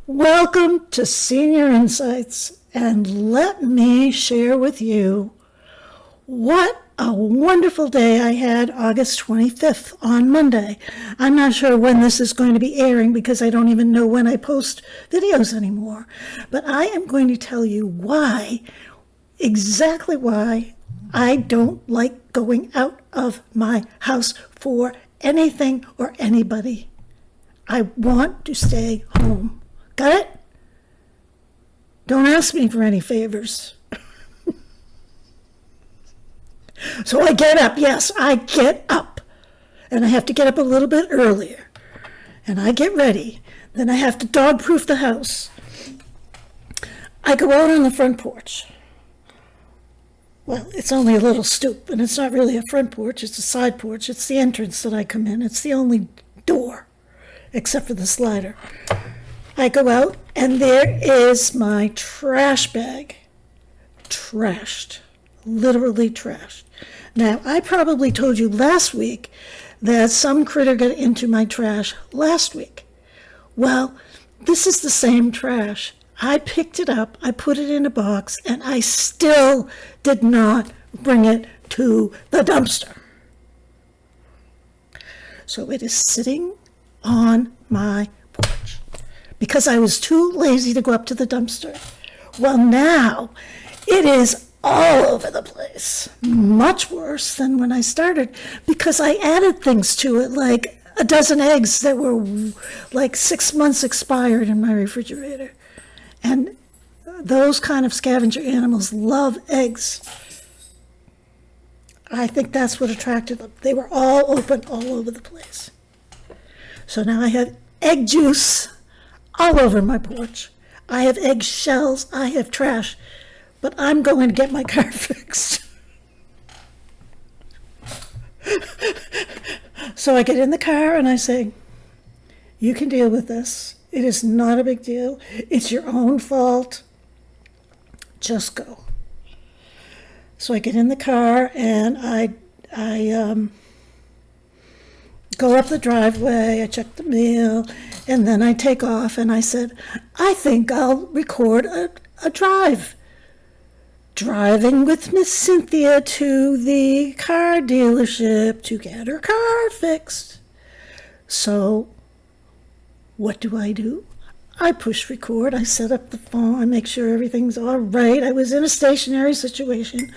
Welcome to Senior Insights, and let me share with you what a wonderful day I had August 25th on Monday. I'm not sure when this is going to be airing because I don't even know when I post videos anymore, but I am going to tell you exactly why I don't like going out of my house for anything or anybody. I want to stay home. Got it? Don't ask me for any favors. So I get up. Yes, I get up. And I have to get up a little bit earlier. And I get ready. Then I have to dog-proof the house. I go out on the front porch. Well, it's only a little stoop, and it's not really a front porch. It's a side porch. It's the entrance that I come in. It's the only door, except for the slider. I go out, and there is my trash bag. Trashed. Literally trashed. Now, I probably told you last week that some critter got into my trash last week. Well, this is the same trash. I picked it up, I put it in a box, and I still did not bring it to the dumpster. So it is sitting on my porch because I was too lazy to go up to the dumpster. Well, now it is all over the place, much worse than when I started, because I added things to it, like a dozen eggs that were like 6 months expired in my refrigerator. And those kind of scavenger animals love eggs. I think that's what attracted them. They were all open all over the place. So now I have egg juice all over my porch. I have egg shells. I have trash. But I'm going to get my car fixed. So I get in the car and I say, you can deal with this. It is not a big deal. It's your own fault. Just go. So I get in the car and I go up the driveway. I check the mail, and then I take off. And I said, I think I'll record a drive. Driving with Miss Cynthia to the car dealership to get her car fixed. So what do? I push record. I set up the phone. I make sure everything's all right. I was in a stationary situation.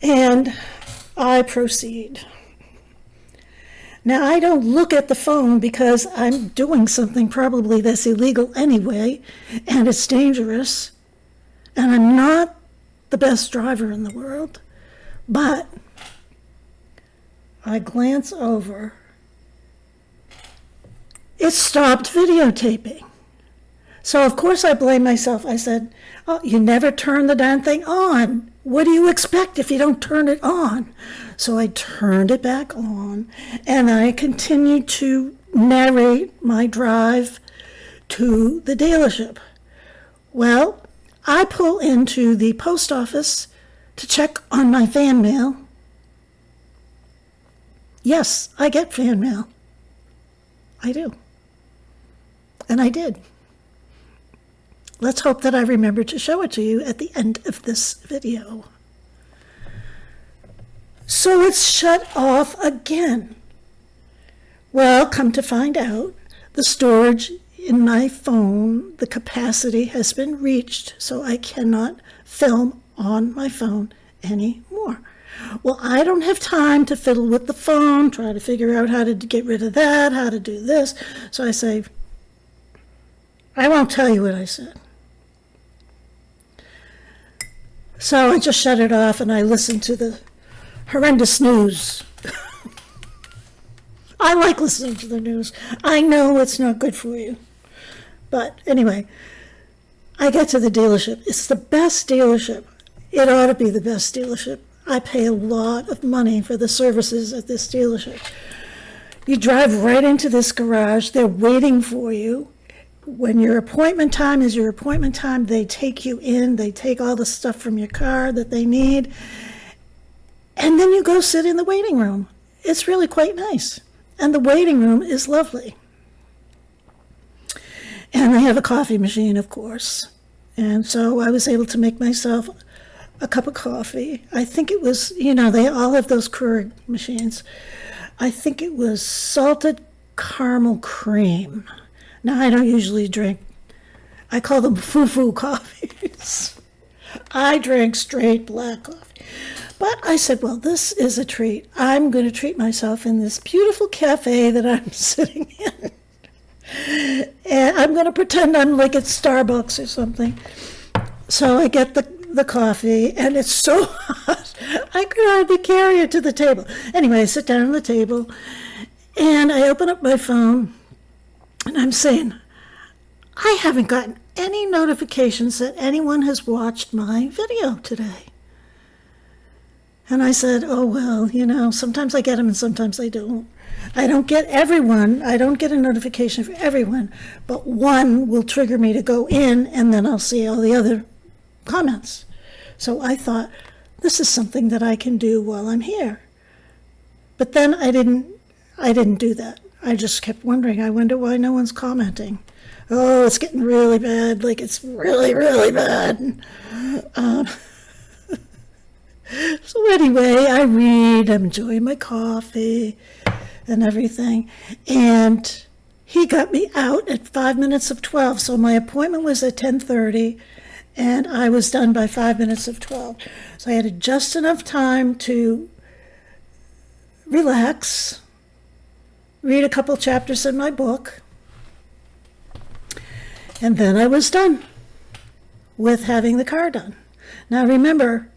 And I proceed. Now, I don't look at the phone because I'm doing something probably that's illegal anyway, and it's dangerous. And I'm not the best driver in the world. But I glance over. It stopped videotaping. So, of course, I blame myself. I said, oh, you never turn the darn thing on. What do you expect if you don't turn it on? So I turned it back on, and I continued to narrate my drive to the dealership. Well, I pull into the post office to check on my fan mail. Yes, I get fan mail. I do. And I did. Let's hope that I remember to show it to you at the end of this video. So it's shut off again. Well, come to find out, the storage in my phone, the capacity has been reached, so I cannot film on my phone anymore. Well, I don't have time to fiddle with the phone, try to figure out how to get rid of that, how to do this. So I say, I won't tell you what I said. So I just shut it off and I listened to the horrendous news. I like listening to the news. I know it's not good for you. But anyway, I get to the dealership. It's the best dealership. It ought to be the best dealership. I pay a lot of money for the services at this dealership. You drive right into this garage. They're waiting for you. When your appointment time is your appointment time, they take you in. They take all the stuff from your car that they need. And then you go sit in the waiting room. It's really quite nice. And the waiting room is lovely. And they have a coffee machine, of course. And so I was able to make myself a cup of coffee. I think it was, they all have those Keurig machines. I think it was salted caramel cream. Now, I don't usually drink, I call them foo-foo coffees. I drink straight black coffee. But I said, well, this is a treat. I'm going to treat myself in this beautiful cafe that I'm sitting in. And I'm going to pretend I'm like at Starbucks or something. So I get the coffee, and it's so hot, I could hardly carry it to the table. Anyway, I sit down on the table, and I open up my phone, and I'm saying, I haven't gotten any notifications that anyone has watched my video today. And I said, oh, well, sometimes I get them and sometimes I don't. I don't get everyone. I don't get a notification for everyone, but one will trigger me to go in, and then I'll see all the other comments. So I thought, this is something that I can do while I'm here. But then I didn't do that. I just kept wondering, I wonder why no one's commenting. Oh, it's getting really bad, like it's really, really bad. So anyway, I read, I'm enjoying my coffee and everything. And he got me out at 5 minutes of 12. So my appointment was at 10:30, and I was done by 5 minutes of 12. So I had just enough time to relax, read a couple chapters in my book, and then I was done with having the car done. Now remember,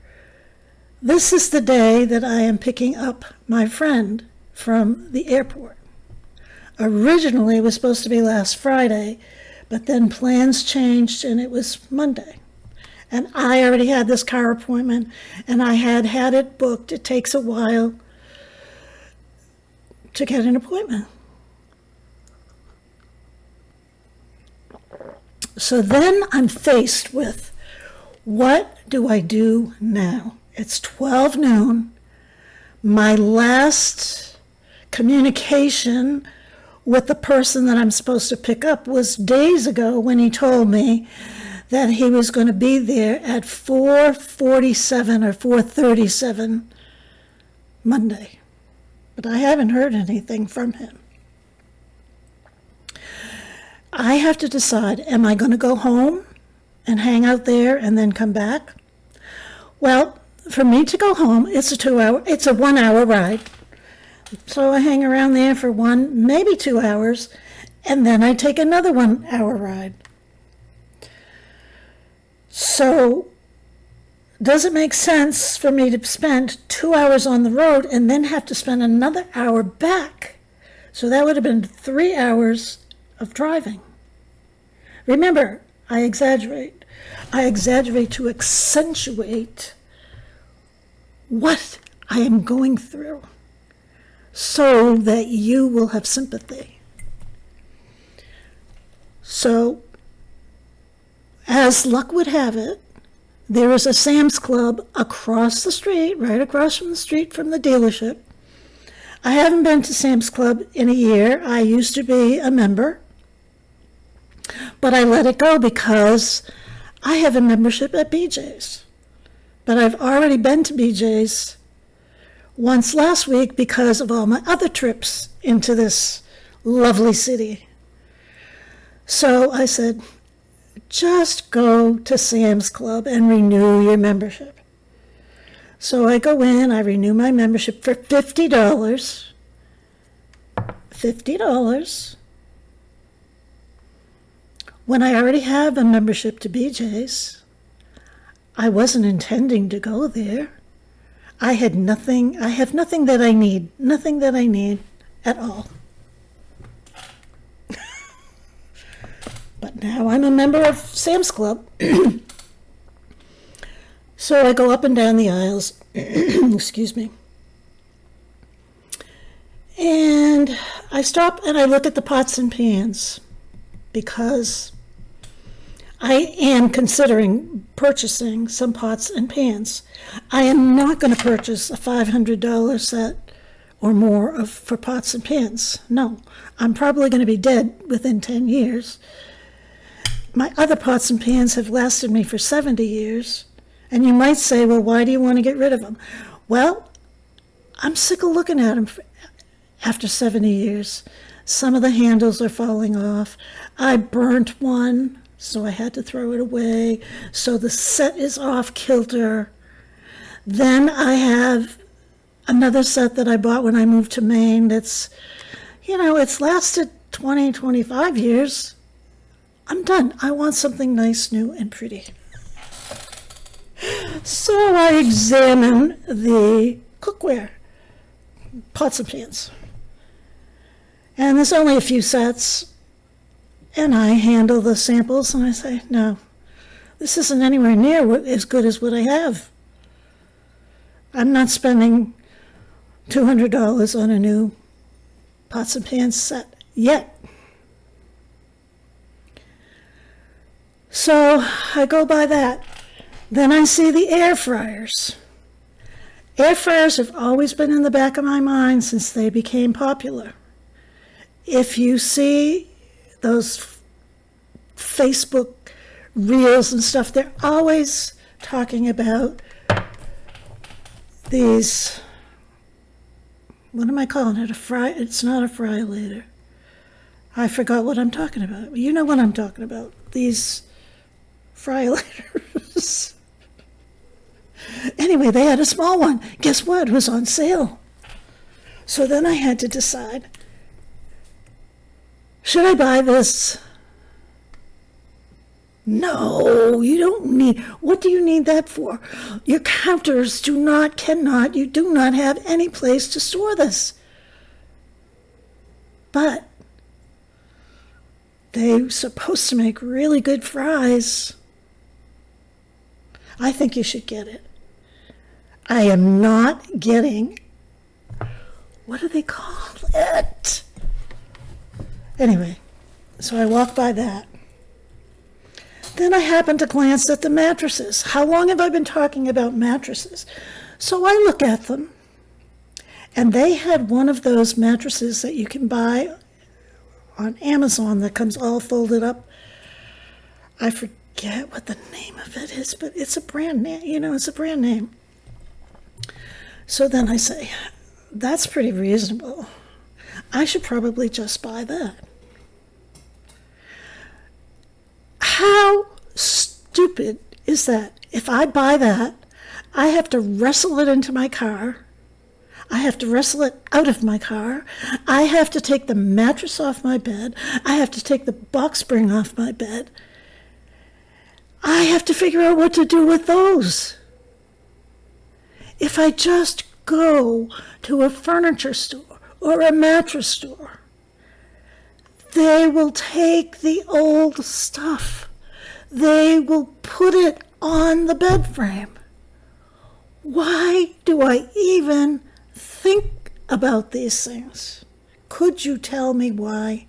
this is the day that I am picking up my friend from the airport. Originally, it was supposed to be last Friday, but then plans changed and it was Monday. And I already had this car appointment, and I had it booked. It takes a while to get an appointment. So then I'm faced with, what do I do now? It's 12 noon. My last communication with the person that I'm supposed to pick up was days ago, when he told me that he was going to be there at 4:47 or 4:37 Monday. But I haven't heard anything from him. I have to decide, am I going to go home and hang out there and then come back? Well, for me to go home, it's a 1 hour ride. So I hang around there for 1, maybe 2 hours, and then I take another 1 hour ride. So does it make sense for me to spend 2 hours on the road and then have to spend another hour back? So that would have been 3 hours of driving. Remember, I exaggerate. I exaggerate to accentuate what I am going through, so that you will have sympathy. So, as luck would have it, there is a Sam's Club across the street, right across from the street from the dealership. I haven't been to Sam's Club in a year. I used to be a member, but I let it go because I have a membership at BJ's. But I've already been to BJ's once last week because of all my other trips into this lovely city. So I said, just go to Sam's Club and renew your membership. So I go in, I renew my membership for $50. $50. When I already have a membership to BJ's, I wasn't intending to go there. I have nothing that I need, nothing that I need at all. But now I'm a member of Sam's Club. So I go up and down the aisles, excuse me, and I stop and I look at the pots and pans, because I am considering purchasing some pots and pans. I am not going to purchase a $500 set or more for pots and pans. No, I'm probably going to be dead within 10 years. my other pots and pans have lasted me for 70 years. And you might say, well, why do you want to get rid of them? Well, I'm sick of looking at them after 70 years. Some of the handles are falling off. I burnt one, so I had to throw it away. So the set is off kilter. Then I have another set that I bought when I moved to Maine that's, it's lasted 20, 25 years. I'm done. I want something nice, new, and pretty. So I examine the cookware, pots and pans. And there's only a few sets. And I handle the samples and I say, no, this isn't anywhere near as good as what I have. I'm not spending $200 on a new pots and pans set yet. So I go by that. Then I see the air fryers. Air fryers have always been in the back of my mind since they became popular. If you see those Facebook reels and stuff, they're always talking about these, what am I calling it? It's not a fryolator. I forgot what I'm talking about. You know what I'm talking about. These fryolators. Anyway, they had a small one. Guess what? It was on sale. So then I had to decide, should I buy this? No, you don't need, what do you need that for? Your counters you do not have any place to store this. But they're supposed to make really good fries. I think you should get it. I am not getting, what do they call it? Anyway, so I walk by that. Then I happen to glance at the mattresses. How long have I been talking about mattresses? So I look at them, and they had one of those mattresses that you can buy on Amazon that comes all folded up. I forget what the name of it is, but it's a brand name, it's a brand name. So then I say, that's pretty reasonable. I should probably just buy that. How stupid is that? If I buy that, I have to wrestle it into my car. I have to wrestle it out of my car. I have to take the mattress off my bed. I have to take the box spring off my bed. I have to figure out what to do with those. If I just go to a furniture store or a mattress store, they will take the old stuff. They will put it on the bed frame. Why do I even think about these things? Could you tell me why?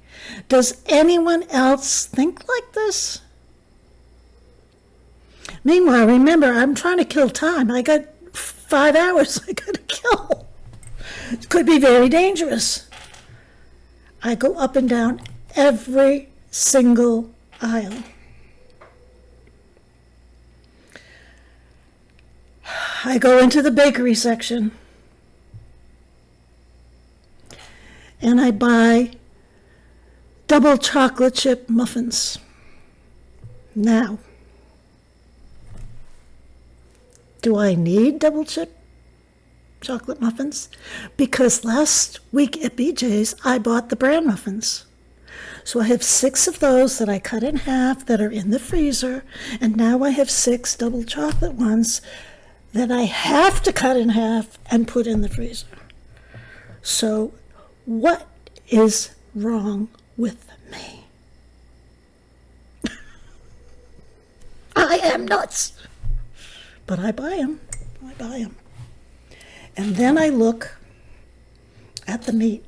Does anyone else think like this? Meanwhile, remember, I'm trying to kill time. I got 5 hours I got to kill. It could be very dangerous. I go up and down every single aisle. I go into the bakery section and I buy double chocolate chip muffins. Now, do I need double chip chocolate muffins? Because last week at BJ's, I bought the bran muffins. So I have 6 of those that I cut in half that are in the freezer, and now I have 6 double chocolate ones that I have to cut in half and put in the freezer. So what is wrong with me? I am nuts. But I buy them. And then I look at the meat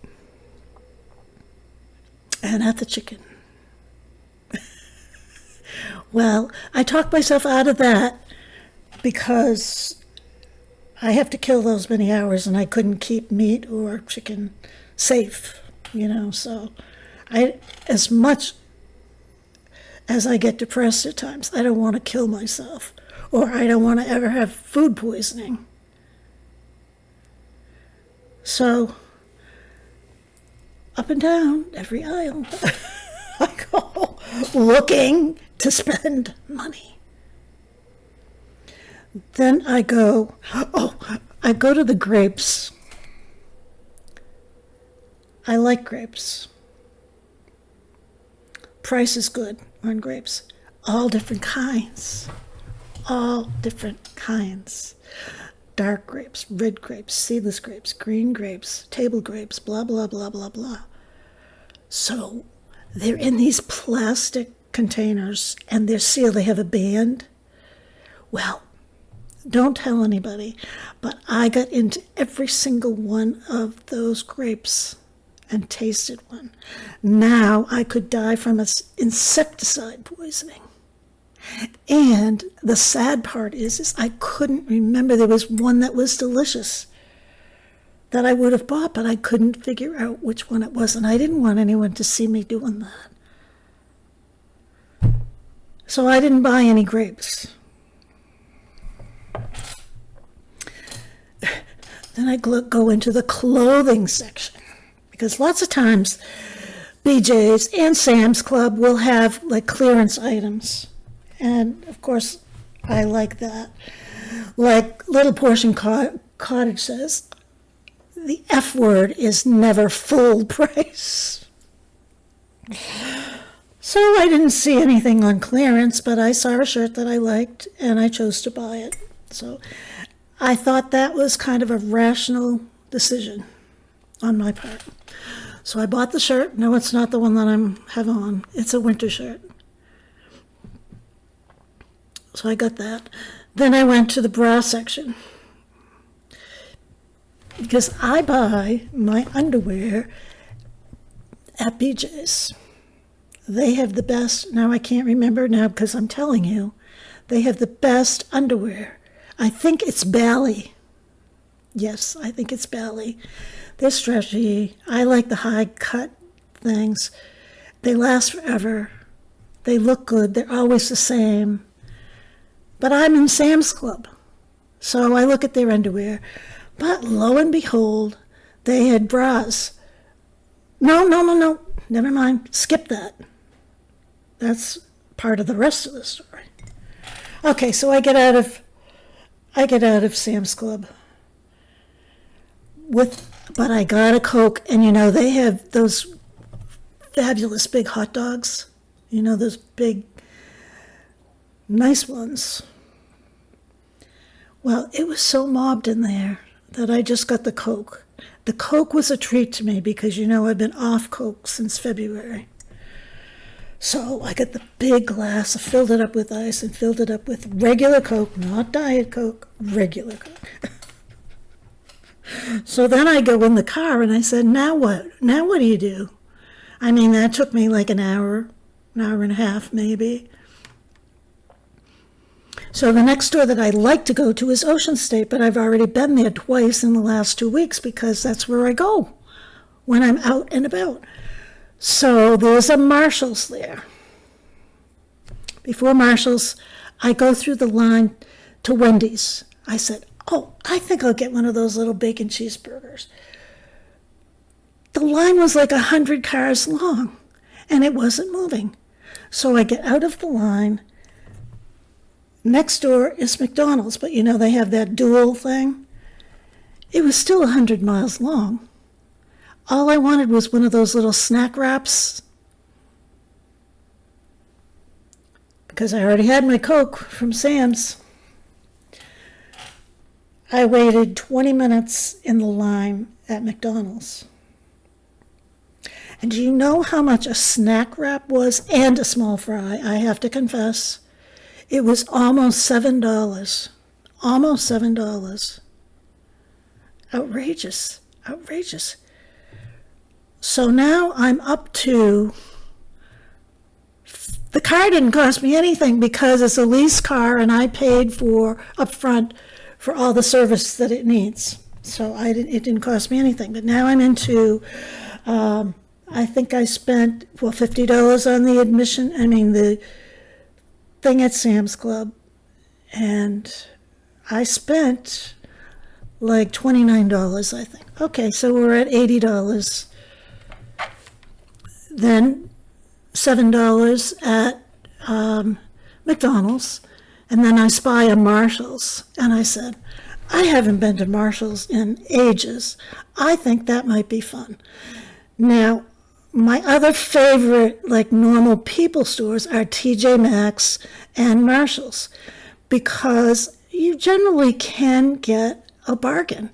and at the chicken. Well, I talked myself out of that because I have to kill those many hours and I couldn't keep meat or chicken safe, so as much as I get depressed at times. I don't want to kill myself, or I don't want to ever have food poisoning. So, up and down every aisle, I go looking to spend money. Then I go to the grapes. I like grapes. Price is good on grapes. All different kinds. All different kinds. Dark grapes, red grapes, seedless grapes, green grapes, table grapes, blah, blah, blah, blah, blah. So they're in these plastic containers and they're sealed. They have a band. Well, don't tell anybody, but I got into every single one of those grapes and tasted one. Now I could die from insecticide poisoning. And the sad part is I couldn't remember. There was one that was delicious that I would have bought, but I couldn't figure out which one it was, and I didn't want anyone to see me doing that. So I didn't buy any grapes. Then I go into the clothing section, because lots of times BJ's and Sam's Club will have like clearance items. And of course, I like that. Like Little Portion Cottage says, the F word is never full price. So I didn't see anything on clearance, but I saw a shirt that I liked and I chose to buy it. So I thought that was kind of a rational decision on my part. So I bought the shirt. No, it's not the one that I have on. It's a winter shirt. So I got that. Then I went to the bra section, because I buy my underwear at BJ's. They have the best, now I can't remember now because I'm telling you, they have the best underwear. I think it's Bally. Yes, I think it's Bally. They're stretchy. I like the high cut things. They last forever. They look good. They're always the same. But I'm in Sam's Club, so I look at their underwear. But lo and behold, they had bras. No, never mind. Skip that. That's part of the rest of the story. Okay, so I get out of Sam's Club but I got a Coke, and they have those fabulous big hot dogs. Those big, nice ones. Well, it was so mobbed in there that I just got the Coke. The Coke was a treat to me because, I've been off Coke since February. So I got the big glass, I filled it up with ice and filled it up with regular Coke, not Diet Coke, regular Coke. So then I go in the car and I said, now what? Now what do you do? I mean, that took me like an hour and a half maybe. So the next store that I like to go to is Ocean State, but I've already been there twice in the last 2 weeks because that's where I go when I'm out and about. So there's a Marshall's there. Before Marshall's, I go through the line to Wendy's. I said, I think I'll get one of those little bacon cheeseburgers. The line was like 100 cars long, and it wasn't moving. So I get out of the line. Next door is McDonald's, but they have that dual thing. It was still 100 miles long. All I wanted was one of those little snack wraps, because I already had my Coke from Sam's. I waited 20 minutes in the line at McDonald's. And do you know how much a snack wrap was? And a small fry, I have to confess. It was almost $7. Almost $7. Outrageous. Outrageous. So now I'm up to, the car didn't cost me anything because it's a lease car and I paid for up front for all the service that it needs. So it didn't cost me anything. But now I'm into I think I spent, well, $50 on the admission, the thing at Sam's Club. And I spent like $29, I think. Okay, so we're at $80. Then $7 at McDonald's. And then I spy a Marshall's. And I said, I haven't been to Marshall's in ages. I think that might be fun. Now, my other favorite, like normal people stores are TJ Maxx and Marshall's, because you generally can get a bargain.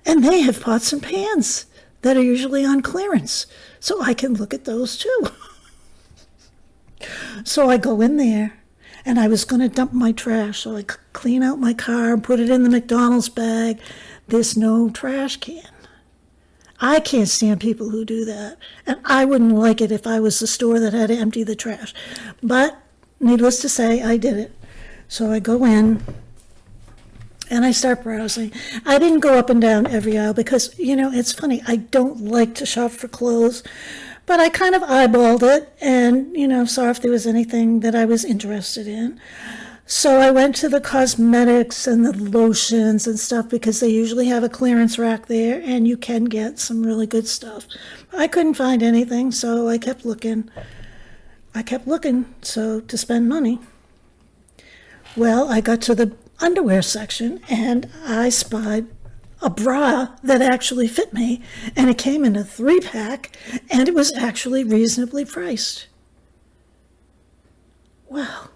And they have pots and pans that are usually on clearance. So I can look at those too. So I go in there, and I was going to dump my trash. So I clean out my car and put it in the McDonald's bag. There's no trash can. I can't stand people who do that. And I wouldn't like it if I was the store that had to empty the trash. But needless to say, I did it. So I go in and I start browsing. I didn't go up and down every aisle because, it's funny. I don't like to shop for clothes. But I kind of eyeballed it and, saw if there was anything that I was interested in. So I went to the cosmetics and the lotions and stuff because they usually have a clearance rack there and you can get some really good stuff. I couldn't find anything, so I kept looking. So to spend money. Well, I got to the underwear section and I spied a bra that actually fit me, and it came in a 3-pack, and it was actually reasonably priced. Wow.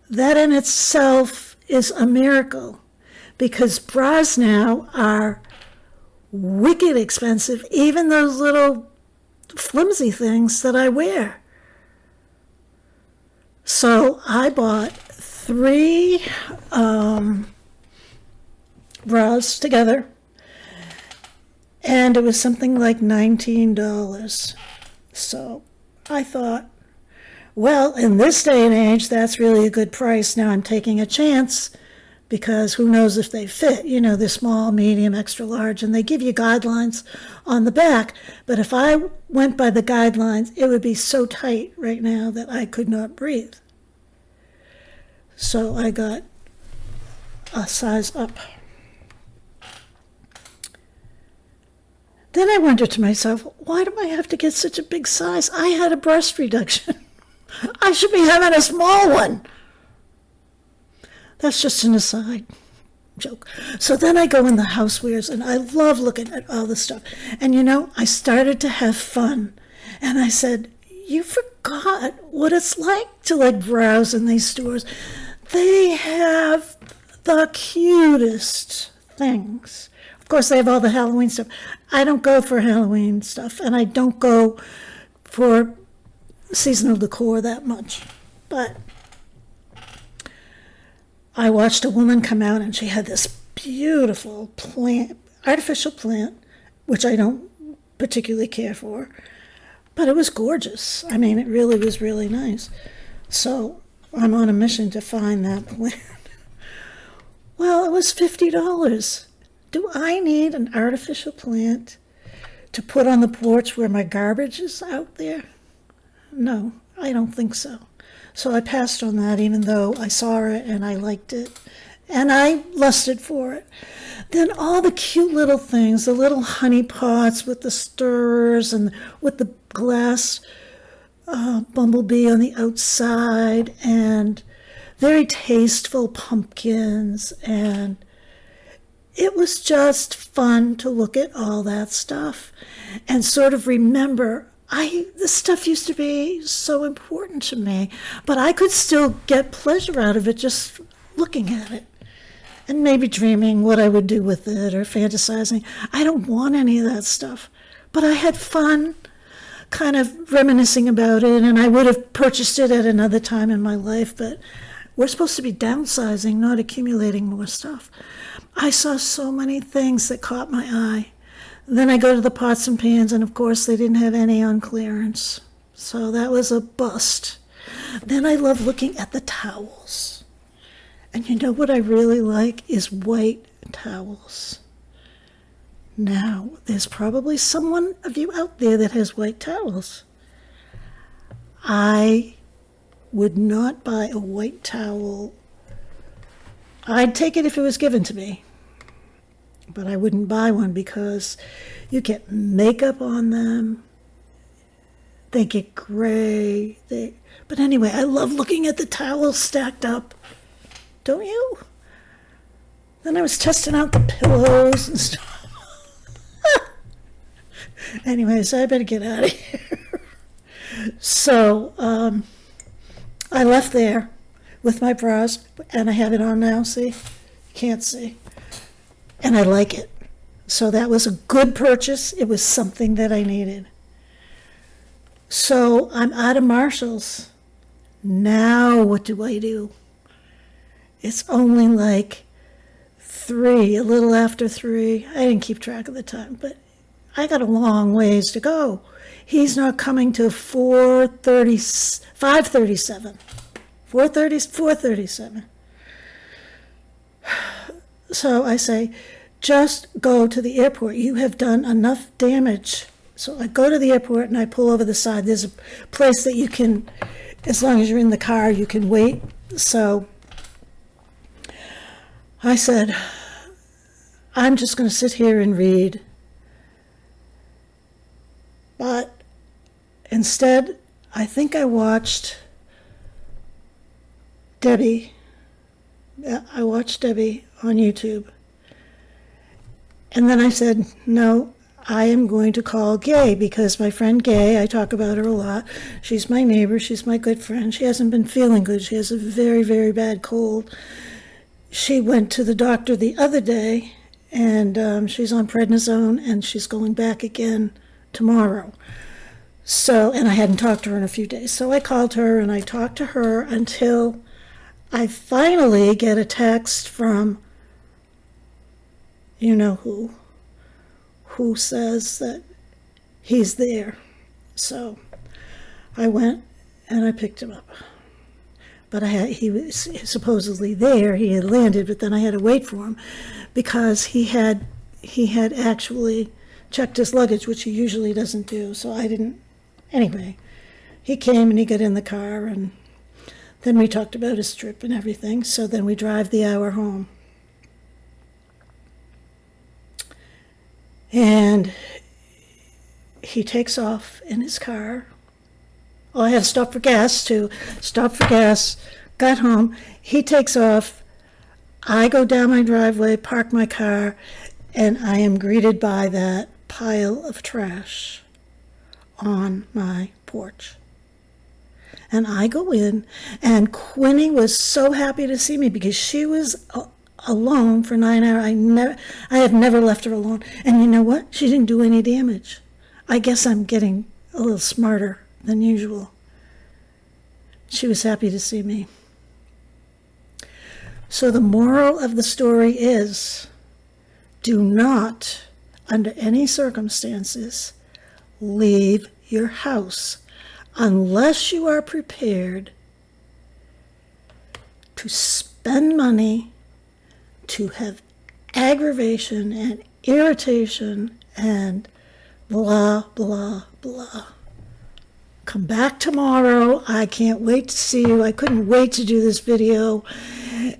That in itself is a miracle, because bras now are wicked expensive, even those little flimsy things that I wear. So I bought 3 bras together, and it was something like $19. So I thought, well, in this day and age, that's really a good price. Now I'm taking a chance because who knows if they fit. They're small, medium, extra large, and they give you guidelines on the back. But if I went by the guidelines, it would be so tight right now that I could not breathe. So I got a size up. Then I wondered to myself, why do I have to get such a big size? I had a breast reduction. I should be having a small one. That's just an aside joke. So then I go in the housewares, and I love looking at all this stuff. And I started to have fun. And I said, you forgot what it's like to browse in these stores. They have the cutest things. Of course, they have all the Halloween stuff. I don't go for Halloween stuff, and I don't go for seasonal decor that much. But I watched a woman come out, and she had this beautiful plant, artificial plant, which I don't particularly care for, but it was gorgeous. It really was really nice. So I'm on a mission to find that plant. Well, it was $50. Do I need an artificial plant to put on the porch where my garbage is out there? No, I don't think so. So I passed on that, even though I saw it and I liked it and I lusted for it. Then all the cute little things, the little honey pots with the stirrers and with the glass bumblebee on the outside, and very tasteful pumpkins, and it was just fun to look at all that stuff and sort of remember, this stuff used to be so important to me, but I could still get pleasure out of it just looking at it and maybe dreaming what I would do with it or fantasizing. I don't want any of that stuff, but I had fun kind of reminiscing about it, and I would have purchased it at another time in my life, but we're supposed to be downsizing, not accumulating more stuff. I saw so many things that caught my eye. Then I go to the pots and pans, and of course they didn't have any on clearance. So that was a bust. Then I love looking at the towels. And what I really like is white towels. Now, there's probably someone of you out there that has white towels. I would not buy a white towel. I'd take it if it was given to me, but I wouldn't buy one because you get makeup on them. They get gray. But anyway, I love looking at the towels stacked up. Don't you? Then I was testing out the pillows and stuff. Anyways, I better get out of here. So I left there with my bras, and I have it on now, see? You can't see. And I like it. So that was a good purchase. It was something that I needed. So I'm out of Marshall's. Now what do I do? It's only like 3, a little after 3. I didn't keep track of the time, but I got a long ways to go. He's not coming till 5:37. 4:37. So I say, just go to the airport. You have done enough damage. So I go to the airport and I pull over the side. There's a place that you can, as long as you're in the car, you can wait. So I said, I'm just going to sit here and read. But instead, I think I watched Debbie. I watched Debbie on YouTube. And then I said, no, I am going to call Gay, because my friend Gay, I talk about her a lot. She's my neighbor. She's my good friend. She hasn't been feeling good. She has a very, very bad cold. She went to the doctor the other day, and she's on prednisone, and she's going back again tomorrow. So, and I hadn't talked to her in a few days. So I called her and I talked to her until I finally get a text from you know who says that he's there. So I went and I picked him up. But he was supposedly there. He had landed, but then I had to wait for him because he had actually checked his luggage, which he usually doesn't do. So I didn't. Anyway, he came and he got in the car, and then we talked about his trip and everything. So then we drive the hour home. And he takes off in his car. Oh, I had to stop for gas, too. Stop for gas. Got home. He takes off. I go down my driveway, park my car, and I am greeted by that pile of trash on my porch. And I go in, and Quinny was so happy to see me because she was alone for 9 hours. I have never left her alone. And you know what? She didn't do any damage. I guess I'm getting a little smarter than usual. She was happy to see me. So the moral of the story is, do not, under any circumstances, leave your house unless you are prepared to spend money, to have aggravation and irritation and blah, blah, blah. Come back tomorrow. I can't wait to see you. I couldn't wait to do this video.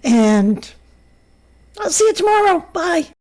And I'll see you tomorrow. Bye.